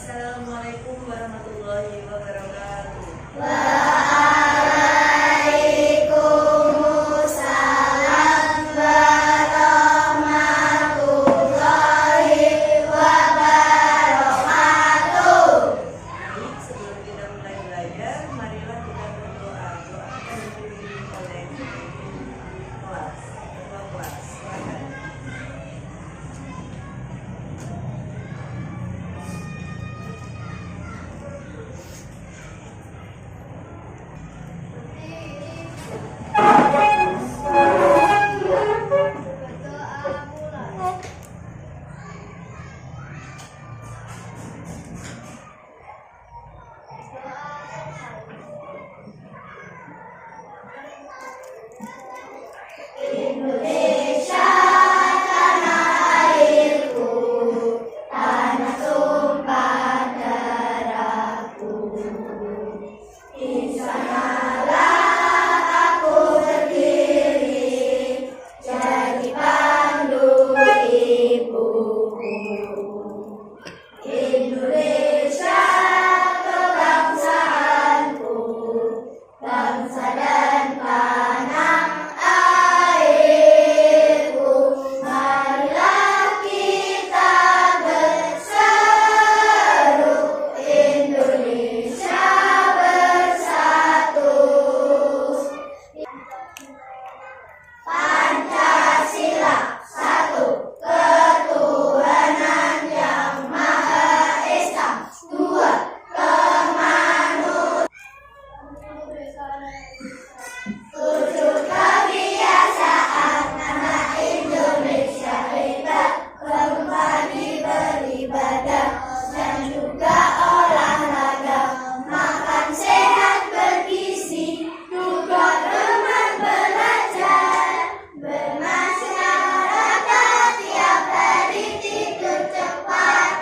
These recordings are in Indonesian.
Assalamualaikum warahmatullahi wabarakatuh. Waalaikumsalam warahmatullahi wabarakatuh. Baik, sebelum kita mulai belajar, marilah kita berdoa. Doa akan dipimpin oleh kelas. Ketua kelas. Silakan. Indonesia tanah airku, tanah tumpah darahku. Di sanalah aku berdiri, jadi pandu ibuku. Indonesia kebangsaanku, bangsa dan tanah airku. Marilah kita berseru, Indonesia bersatu. Pancasila, satu ketuhanan yang Maha Esa, dua kemanusiaan, tujuh kebiasaan anak Indonesia hebat, berbagi beribadah dan juga olahraga, makan sehat bergizi, juga teman belajar, bermasyarakat tiap hari tidur cepat.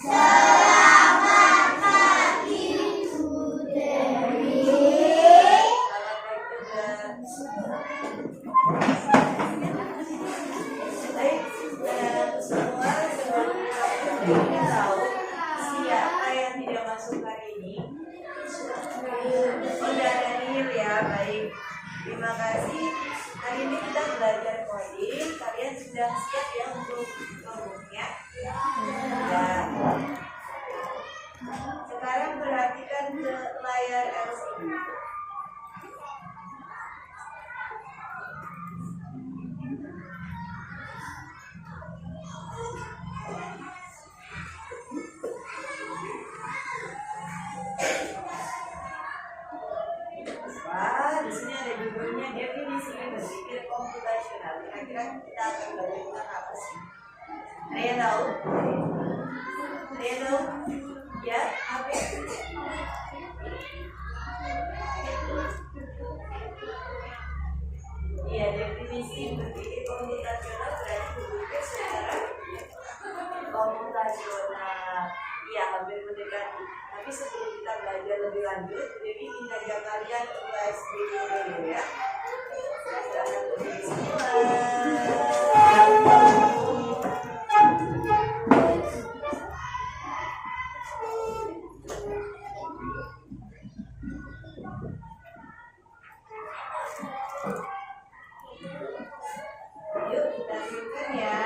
Selamat pagi Bu Dewi. Baik, semua ingin tahu siapa yang tidak masuk hari ini? Oh, ya, Daniel ya, baik. Terima kasih. Hari ini kita belajar coding. Kalian sudah siap ya untuk notebooknya? Ya. Sekarang perhatikan ke layar LCD. Wah, di sini ada judulnya definisi berpikir komputasional. Kira-kira kita akan belajar tentang apa sih? Ada yang tahu? Ada yang tahu? Ya, apa? Iya, definisi berpikir komputasional berarti berpikir secara komputasional. Iya, hampir mendekati. Tapi sebelum kita belajar lebih lanjut, jadi minta kalian USB dulu ya. Silahkan tulis semua. Yuk kita lanjutkan ya.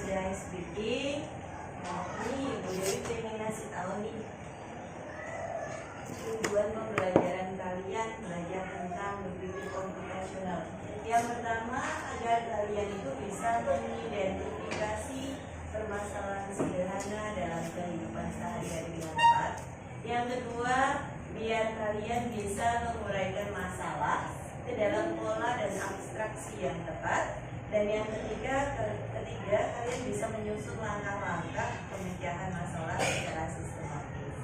today speaking. Ini Ibu Dewi pengen ngasih tahu nih tujuan pembelajaran kalian belajar tentang berpikir komputasional. Yang pertama, agar kalian itu bisa mengidentifikasi permasalahan sederhana dalam kehidupan sehari-hari dengan tepat. Yang kedua, biar kalian bisa menguraikan masalah ke dalam pola dan abstraksi yang tepat. Dan yang ketiga, kalian bisa menyusun langkah-langkah pemecahan masalah secara sistematis.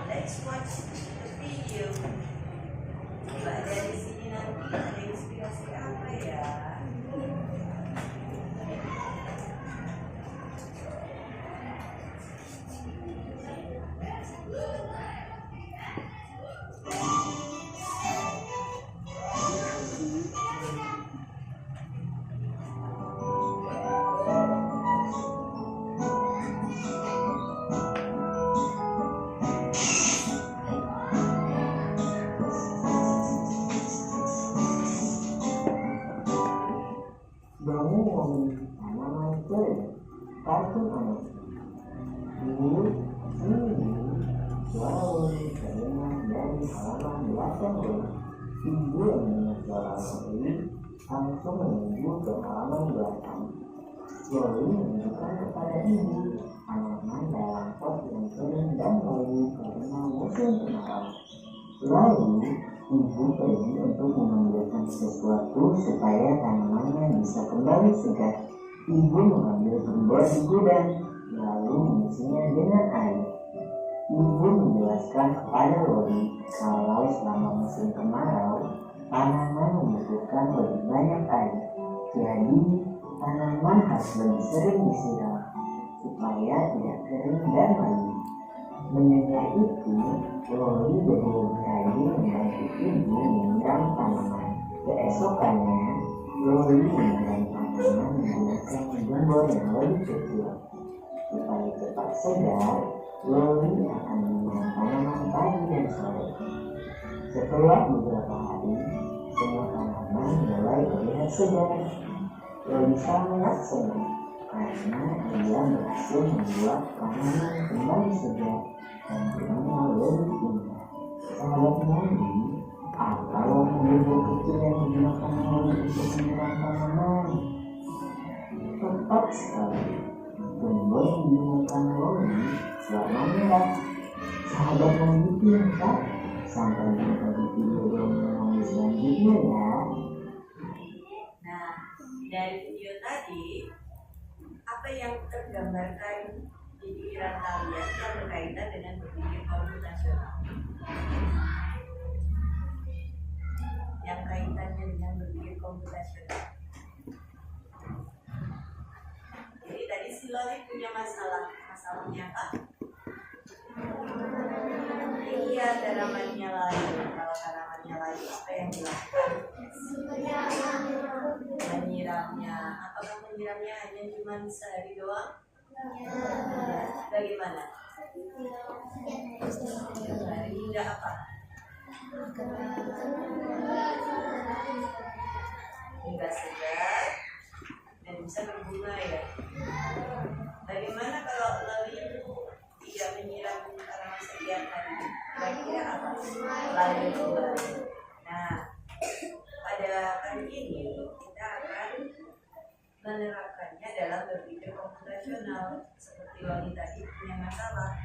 Let's watch the video. Coba dari sini nanti ada inspirasi apa ya? Tanaman kering, kartun anak. Dulu, ini, suara terdengar dari halaman belakang rumah. Ibu yang mendengar suara Loli langsung menuju ke halaman belakang. Loli menunjukkan kepada ibu tanaman dalam pot yang kering dan layu karena musim kemarau. Lalu, ibu pergi untuk mengambilkan sesuatu supaya tanamannya bisa kembali segar. Ibu mengambil gembok di gudang, lalu mengisinya dengan air. Ibu menjelaskan kepada Loli kalau selama musim kemarau, tanaman membutuhkan lebih banyak air. Jadi, tanaman harus lebih sering disiram supaya tidak kering dan layu. Mendengar itu, Loli jadi lebih rajin membantu ibu menyiram tanaman. Keesokannya, Loli menyiram tanaman menggunakan gembok yang lebih kecil. Supaya cepat segar, Loli akan menyiram tanaman pagi dan sore. Setelah beberapa hari, semua tanaman mulai terlihat segar. Loli sangat senang karena dia berhasil membuat tanaman kembali segar dan bunganya lebih indah. Sahabat Loli, apa gembok kecil yang digunakan Loli untuk menyiram tanaman? Tepat sekali, gembok yang digunakan Loli warna merah. Sahabat Loli pintar. Sampai jumpa di video yang selanjutnya ya. Nah, dari video tadi, apa yang tergambarkan di pikiran kalian yang berkaitan dengan berpikir komputasional? Yang kaitannya dengan berpikir komputasional. Jadi tadi si Loli punya masalah. Masalahnya apa? Iya, tanamannya layu. Kalau tanamannya layu, apa yang dilakukan? Menyiramnya. Apakah menyiramnya hanya cuma sehari doang? Bagaimana? Hari hingga apa? Hingga segar dan bisa berbunga ya. Bagaimana kalau Loli tidak menyiram tanaman setiap hari? Kira-kira apa? Layu kembali. Nah, pada kali ini kita akan menerapkannya dalam berpikir komputasional. Seperti Loli tadi punya masalah.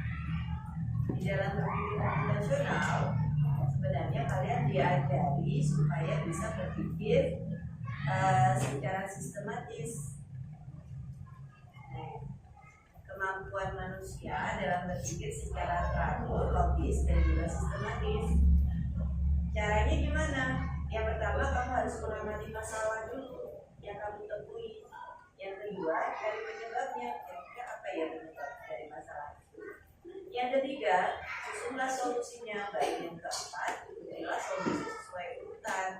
Di dalam berpikir komputasional, sebenarnya kalian diajari supaya bisa berpikir secara sistematis. Kemampuan manusia dalam berpikir secara teratur, logis, dan juga sistematis. Caranya gimana? Yang pertama, kamu harus mengamati masalah dulu yang kamu temui. Yang kedua, dari penyebabnya. Kira-kira apa ya penyebab dari masalah itu? Yang ketiga, susunlah solusinya. Baik, yang keempat, ikutilah solusi sesuai urutan.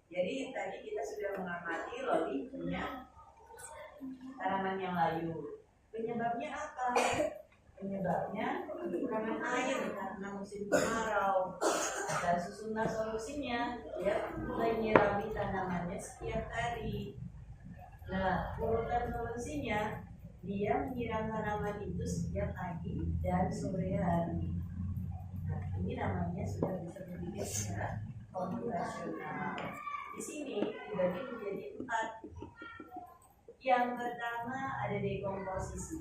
Jadi tadi kita sudah mengamati Loli punya tanaman yang layu. Penyebabnya apa? Penyebabnya kekurangan air karena musim kemarau. Nah, susunan solusinya dia mulai nyirami tanamannya setiap hari. Nah, urutan solusinya dia menyiram tanaman itu setiap pagi dan sore hari. Nah, ini namanya sudah bisa berpikir secara komputasional. Di sini dibagi menjadi 4. Yang pertama ada dekomposisi,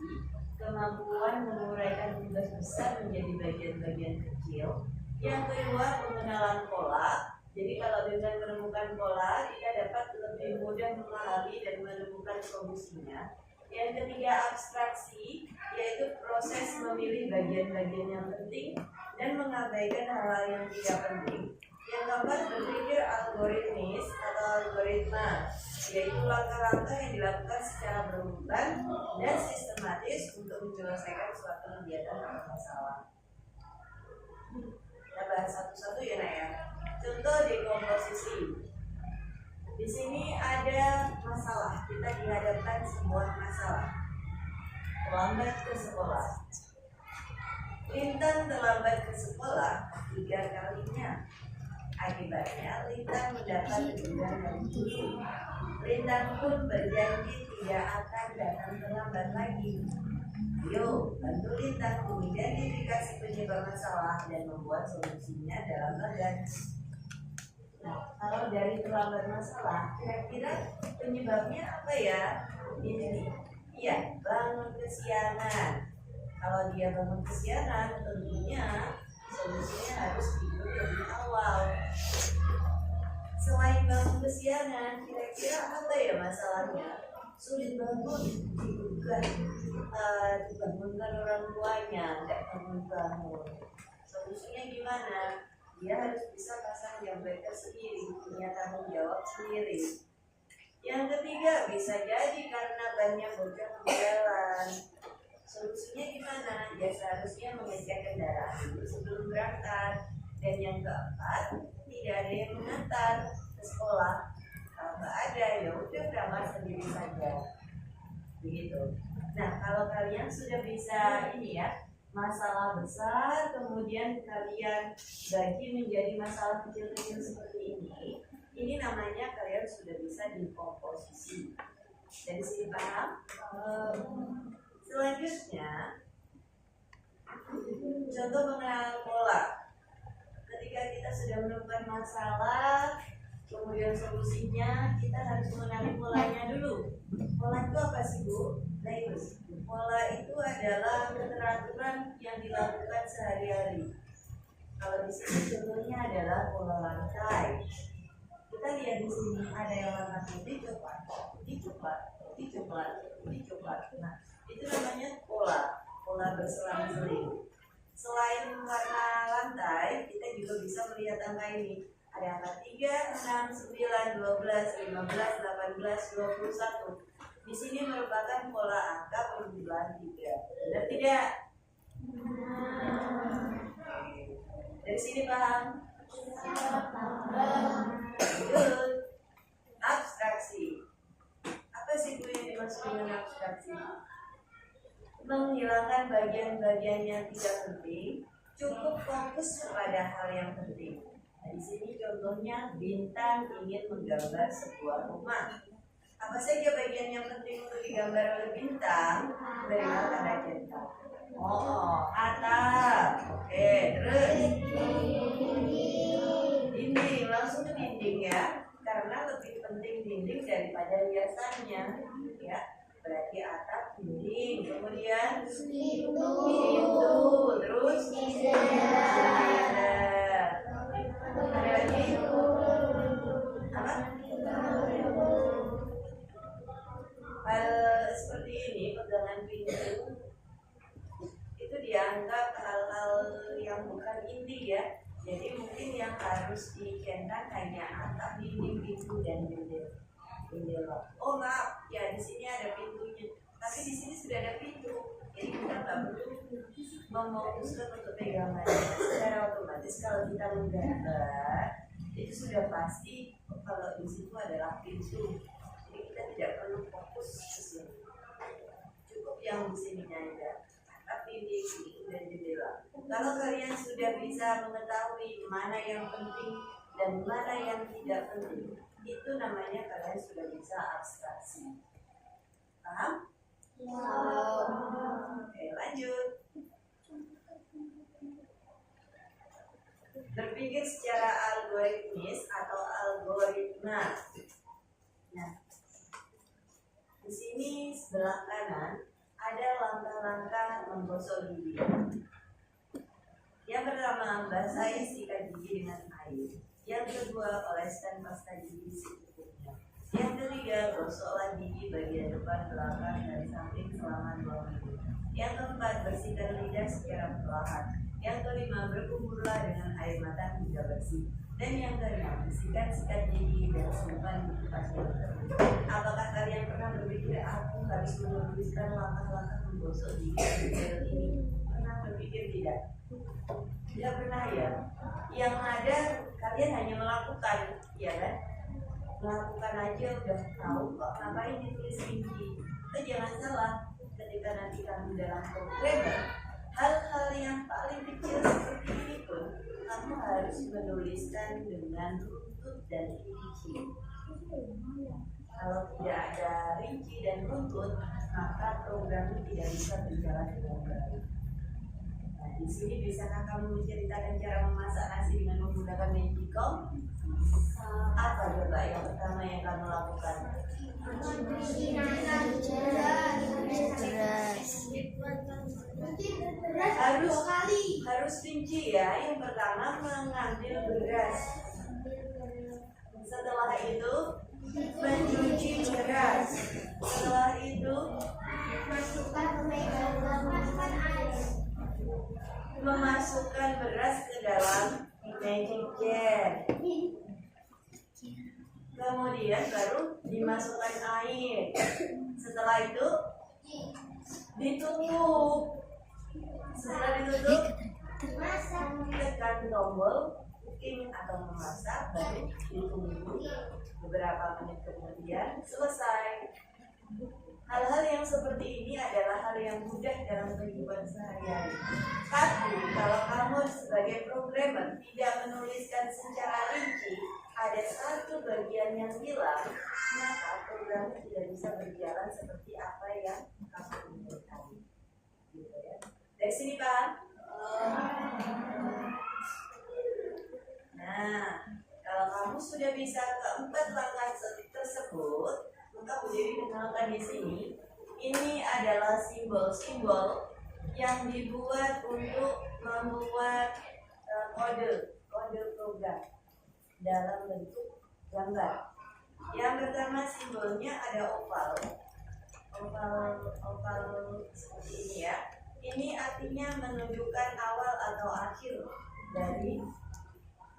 kemampuan menguraikan tugas besar menjadi bagian-bagian kecil. Yang kedua pengenalan pola. Jadi kalau dengan menemukan pola kita dapat lebih mudah memahami dan menemukan solusinya. Yang ketiga abstraksi, yaitu proses memilih bagian-bagian yang penting dan mengabaikan hal-hal yang tidak penting. Yang keempat berpikir algoritmis atau algoritma, yaitu langkah-langkah yang dilakukan secara berurutan dan sistematis untuk menyelesaikan suatu kegiatan atau masalah. Kita bahas satu-satu ya Nak ya. Contoh dekomposisi. Di sini ada masalah, kita dihadapkan sebuah masalah. Terlambat ke sekolah. Lintang terlambat ke sekolah 3 kalinya. Akibatnya Lintang mendapat teguran dari guru. Lintang pun berjanji tidak akan datang terlambat lagi. Yuk, bantu Lintang mengidentifikasi penyebab masalah dan membuat solusinya dalam badan. Nah, kalau dari terlambat masalah, kira-kira penyebabnya apa ya? Ini, iya, bangun kesiangan. Kalau dia bangun kesiangan, tentunya solusinya harus tidur lebih awal. Selain bangun kesiangan, kira-kira apa ya masalahnya? Sulit bangun, diduga dibangunkan orang tuanya, tidak bangun-bangun. Solusinya gimana? Dia harus bisa pasang jam beker sendiri, punya tanggung jawab sendiri. Yang ketiga, bisa jadi karena banyak bocah di jalan. Solusinya gimana? Dia seharusnya mengecek kendaraan dulu sebelum berangkat. Dan yang keempat, tidak ada yang mengantar ke sekolah. Kalau nggak ada, ya udah berangkat sendiri saja. Begitu. Nah, kalau kalian sudah bisa ini ya, masalah besar, kemudian kalian bagi menjadi masalah kecil-kecil seperti ini namanya kalian sudah bisa dekomposisi. Dari sini paham? Selanjutnya, contoh pengenalan pola. Ketika kita sudah menemukan masalah, kemudian solusinya, kita harus mengenali polanya dulu. Pola itu apa sih Bu? Nah itu, pola itu adalah keteraturan yang dilakukan sehari-hari. Kalau di sini contohnya adalah pola lantai. Kita lihat di sini ada yang warna putih coklat, putih coklat, putih coklat, putih coklat. Nah, itu namanya pola berselang-seling. Selain warna lantai, kita juga bisa melihat angka ini. Ada angka 3, 6, 9, 12, 15, 18, 21. Di sini merupakan pola angka perjumlahan 3. Benar tidak? Dari sini paham? Good. Abstraksi. Apa sih Bu yang dimaksud dengan abstraksi? Menghilangkan bagian-bagian yang tidak penting, cukup fokus kepada hal yang penting. Nah, di sini contohnya Bintang ingin menggambar sebuah rumah. Apa saja bagian yang penting untuk digambar oleh Bintang? Berikan tanda centang. Oh, atap. Oke, terus dinding, langsung ke dinding ya. Karena lebih penting dinding daripada hiasannya, ya. Berarti atap, dinding, kemudian pintu, terus jendela. Ada lagi? Apa? Hal seperti ini, pegangan pintu itu dianggap hal-hal yang bukan inti ya. Jadi mungkin yang harus dicentang hanya atap, dinding, pintu, dan jendela. Oh maaf, ya di sini ada pintunya. Tapi di sini sudah ada pintu. Jadi kita nggak perlu memutuskan untuk pegangannya. Secara otomatis kalau kita menggambar itu sudah pasti kalau di situ adalah pintu. Jadi kita tidak perlu fokus ke sini. Cukup yang di sini aja. Tapi di dan jendela. Kalau kalian sudah bisa mengetahui mana yang penting dan mana yang tidak penting, itu namanya kalian sudah bisa abstraksi. Paham? Oke, lanjut. Berpikir secara algoritmis atau algoritma. Nah, di sini sebelah kanan ada langkah-langkah menggosok gigi. Yang pertama, basahi sikat gigi dengan air. Yang kedua, oleskan pasta gigi secukupnya. Yang ketiga, gosoklah gigi bagian depan, belakang, dan samping selama 2 menit. Yang keempat, bersihkan lidah secara perlahan. Yang kelima, berkumurlah dengan air mata hingga bersih. Dan yang keenam, bersihkan sikat gigi dan simpan di kipas yang tertutup. Apakah kalian pernah berpikir aku harus menuliskan langkah-langkah menggosok gigi di video ini? Pernah berpikir tidak? Tidak pernah ya? Yang ada kalian hanya melakukan, ya kan? Melakukan aja udah tahu kok, ngapain ditulis rinci? Itu jangan salah, ketika nanti kamu dalam programmer, hal-hal yang paling kecil seperti ini pun kamu harus menuliskan dengan runtut dan rinci. Kalau tidak ada rinci dan runtut, maka program tidak bisa berjalan dengan baik. Nah, di sini bisakah kamu menceritakan cara memasak nasi dengan menggunakan magicom? Apa coba yang pertama yang kamu lakukan? Harus rinci ya. Yang pertama mengambil beras. Setelah itu mencuci beras. Setelah itu memasukkan beras ke dalam magic jar. Kemudian baru dimasukkan air. Setelah itu ditutup. Setelah ditutup, tekan tombol cooking atau memasak, baru ditunggu beberapa menit kemudian selesai. Hal-hal yang seperti ini adalah hal yang mudah dalam kehidupan sehari-hari. Tapi kalau kamu sebagai programmer tidak menuliskan secara rinci, ada satu bagian yang hilang, maka program tidak bisa berjalan seperti apa yang kamu inginkan. Gitu ya. Dari sini Pak. Nah, kalau kamu sudah bisa keempat langkah tersebut, maka Bu Dewi kenalkan di sini. Ini adalah simbol-simbol yang dibuat untuk membuat kode program dalam bentuk gambar. Yang pertama simbolnya ada oval seperti ini ya. Ini artinya menunjukkan awal atau akhir dari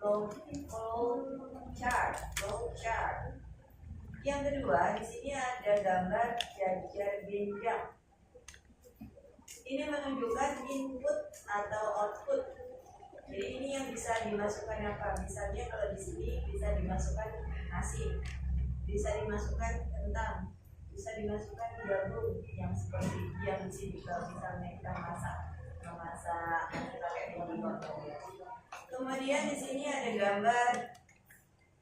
flow chart. Yang kedua, di sini ada gambar jajar genjang. Ini menunjukkan input atau output. Jadi ini yang bisa dimasukkan apa? Misalnya kalau di sini bisa dimasukkan nasi, bisa dimasukkan kentang, bisa dimasukkan jagung yang seperti yang di sini kalau misalnya kita memasak pakai minyak. Kemudian di sini ada gambar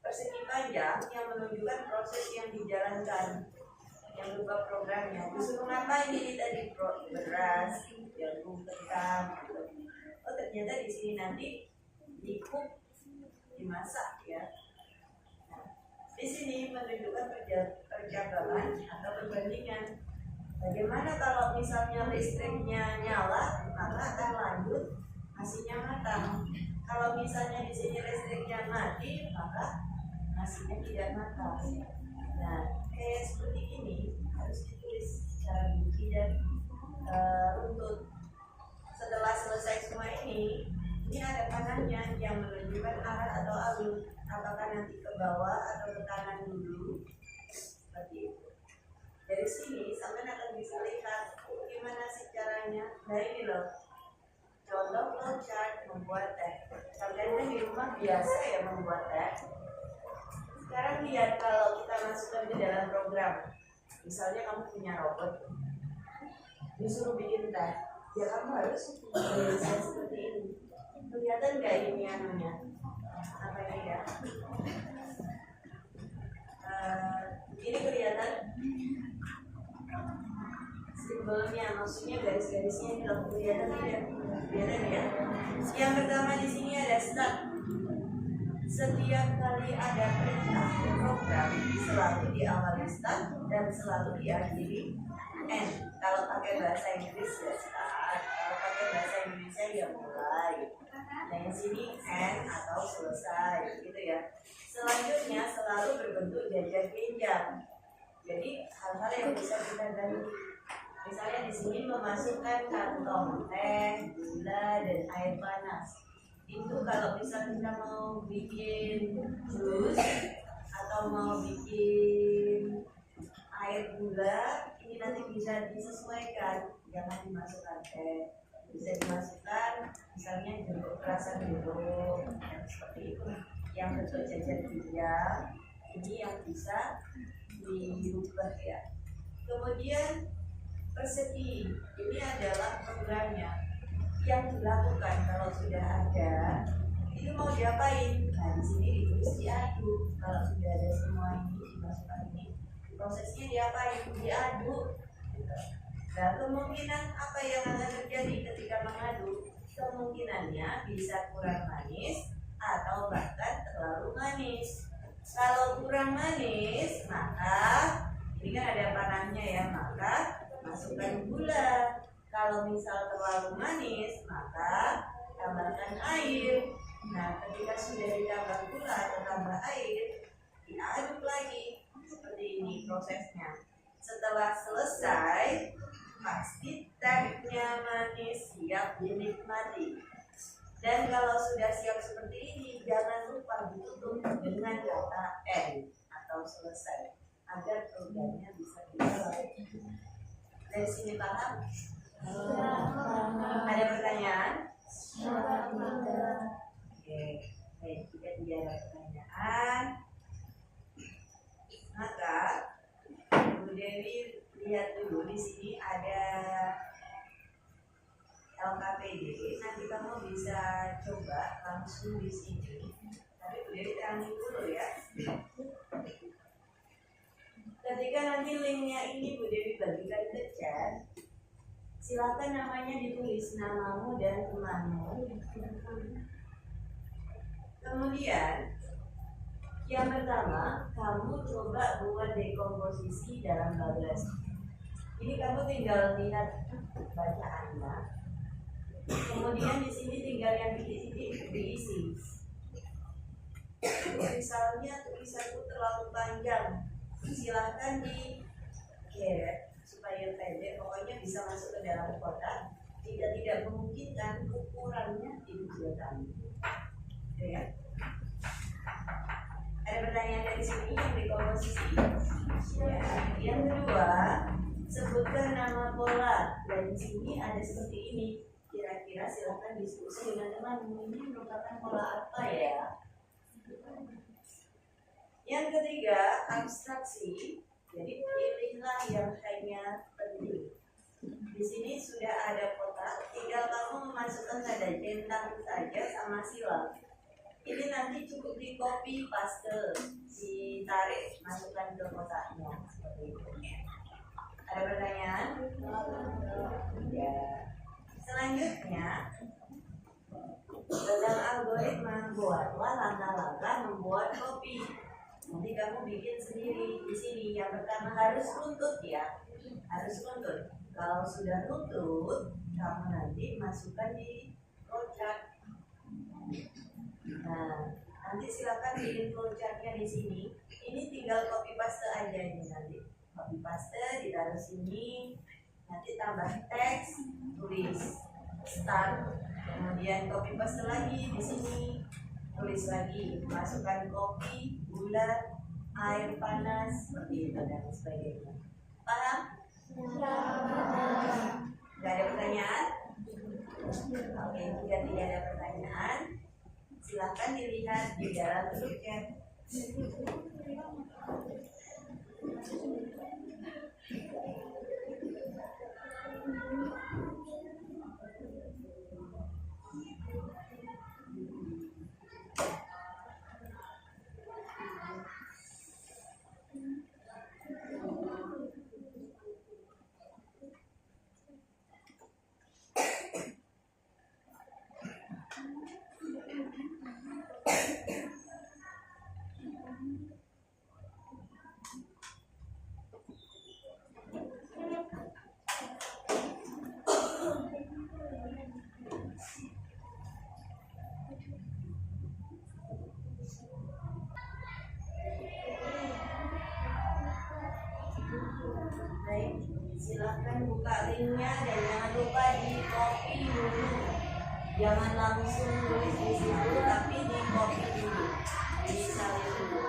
persegi panjang yang menunjukkan proses yang dijalankan, yang berupa programnya. Disuruh ngapain ini tadi? Beras, jagung, kentang. Oh ternyata di sini nanti di-cook, dimasak ya. Nah, di sini menunjukkan perjabaran atau perbandingan. Bagaimana kalau misalnya listriknya nyala, maka akan lanjut nasinya matang. Kalau misalnya di sini listriknya mati, maka nasinya tidak matang. Nah, kayak seperti ini harus ditulis secara rinci dan runtut. Setelah selesai semua ini ada panahnya yang menunjukkan arah atau alur. Apakah nanti ke bawah atau ke kanan dulu? Seperti itu. Dari sini sampai akan bisa lihat gimana sih caranya. Nah ini loh, contoh flowchart membuat teh. Kalian kan di rumah biasa ya membuat teh. Sekarang lihat kalau kita masukkan ke dalam program. Misalnya kamu punya robot, disuruh bikin teh. Ya kamu harus menulisnya seperti ini. Kelihatan nggak ini anunya? Apa ini ya? Ini kelihatan simbolnya, maksudnya garis-garisnya ini loh, kelihatan tidak? Kelihatan ya? Yang pertama di sini ada start. Setiap kali ada perintah program selalu diawali start dan selalu diakhiri end. Kalau pakai bahasa Inggris ya start, kalau pakai bahasa Indonesia ya mulai. Nah yang sini end atau selesai, gitu ya. Selanjutnya selalu berbentuk jajar genjang. Jadi hal-hal yang bisa kita ganti. Misalnya di sini memasukkan kantong teh, gula, dan air panas. Itu kalau misalnya kita mau bikin jus atau mau bikin air gula, ini nanti bisa disesuaikan. Jangan dimasukkan teh, bisa dimasukkan misalnya jeruk, perasan jeruk, seperti itu. Yang bentuk jajar genjang, ini yang bisa dirubah ya. Kemudian persegi, ini adalah programnya yang dilakukan kalau sudah ada. Itu mau diapain? Nah di sini ditulis diaduk. Kalau sudah ada semua ini dimasukkan ini, prosesnya diapain? Diaduk. Nah kemungkinan apa yang akan terjadi ketika mengaduk? Kemungkinannya bisa kurang manis atau bahkan terlalu manis. Kalau kurang manis, maka ini kan ada panahnya ya, maka masukkan gula. Kalau misal terlalu manis, maka tambahkan air. Nah, ketika sudah ditambah gula atau tambah air, diaduk lagi. Seperti ini prosesnya. Setelah selesai, pasti tehnya manis, siap dinikmati. Dan kalau sudah siap seperti ini, jangan lupa ditutup dengan kata end atau selesai agar programnya bisa dimulai. Dari sini paham? Ada pertanyaan? Oke, baik, jika tidak ada pertanyaan, maka Bu Dewi lihat dulu di sini ada LKPD. Nanti kamu bisa coba langsung di sini. Tapi Bu Dewi tanggung dulu ya. Ketika nanti linknya ini Bu Dewi bagikan ke chat, silakan namanya ditulis, namamu dan temanmu. Kemudian yang pertama, kamu coba buat dekomposisi dalam bablas. Ini kamu tinggal lihat bacaannya. Kemudian di sini tinggal yang diisi. Misalnya tulisanku terlalu panjang, silahkan di geret supaya pendek, pokoknya bisa masuk ke dalam kotak. Tidak memungkinkan ukurannya dikecilkan. Ya. Ada pertanyaan dari sini yang dekomposisi? Ya. Yang kedua, sebutkan nama pola. Dan di sini ada seperti ini. Kira-kira silahkan diskusi dengan teman. Ini merupakan pola apa ya? Yang ketiga, abstraksi. Jadi pilihlah yang hanya penting. Di sini sudah ada kotak, tinggal kamu memasukkan tanda centang saja sama silang. Ini nanti cukup di copy paste, ditarik, masukkan ke kotaknya seperti itu. Ada pertanyaan? Ya. Selanjutnya, tentang algoritma, buatlah langkah-langkah membuat kopi. Nanti kamu bikin sendiri di sini. Yang pertama harus runtut ya, harus runtut. Kalau sudah runtut, kamu nanti masukkan di flowchart. Nah, nanti silakan bikin flowchartnya di sini. Ini tinggal copy paste aja ini nanti. Copy paste ditaruh sini. Nanti tambah teks, tulis start. Kemudian copy paste lagi di sini. Tulis lagi, masukkan kopi, gula, air panas, seperti itu dan sebagainya. Paham? Tidak ada pertanyaan? Oke, jika tidak ada pertanyaan, silakan dilihat di dalam bentuknya. akan buka linknya dan jangan lupa di copy dulu. Jangan langsung tulis di situ, tapi di copy dulu, disalin dulu.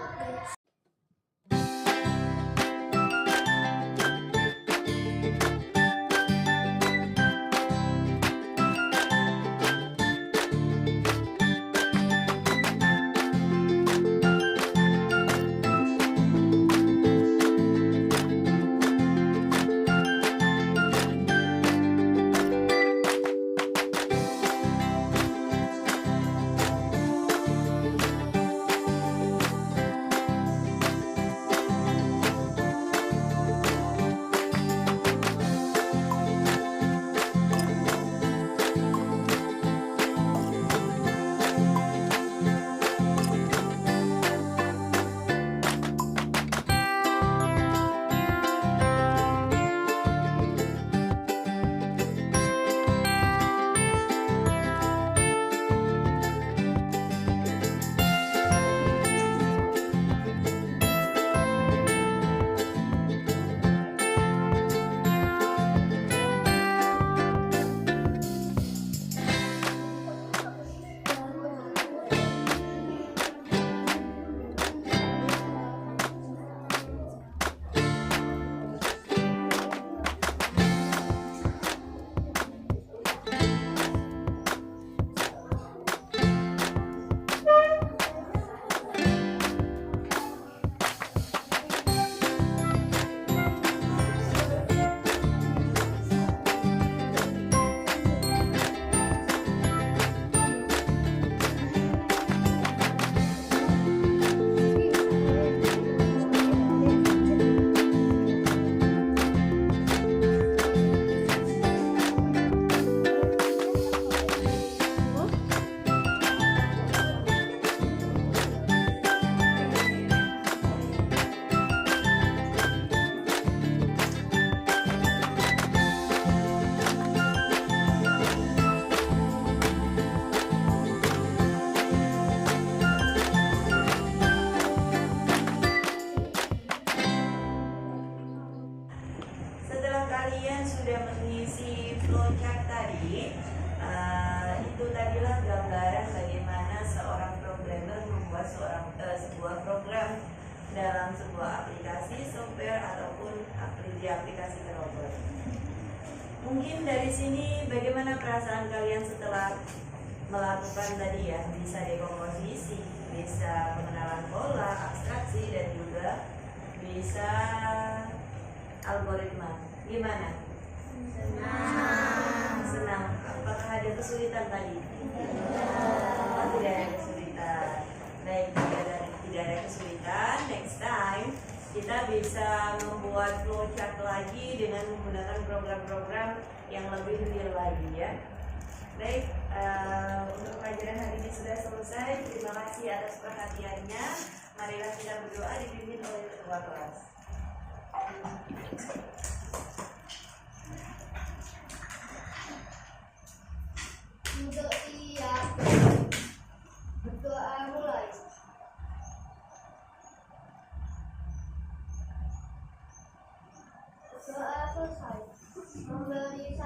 Kalian sudah mengisi flowchart tadi, itu tadilah gambaran bagaimana seorang programmer membuat sebuah program dalam sebuah aplikasi software ataupun aplikasi robot. Mungkin dari sini bagaimana perasaan kalian setelah melakukan tadi ya, bisa dekomposisi, bisa pengenalan pola, abstraksi, dan juga bisa algoritma. Gimana? Senang. Apakah ada kesulitan tadi? Tidak ada kesulitan. Baik, tidak ada kesulitan. Next time kita bisa membuat flowchart lagi dengan menggunakan program-program yang lebih real lagi ya. Baik, untuk pelajaran hari ini sudah selesai. Terima kasih atas perhatiannya. Marilah kita berdoa dipimpin oleh ketua kelas. Untuk iya, berdoa mulai. Doa selesai. Memberi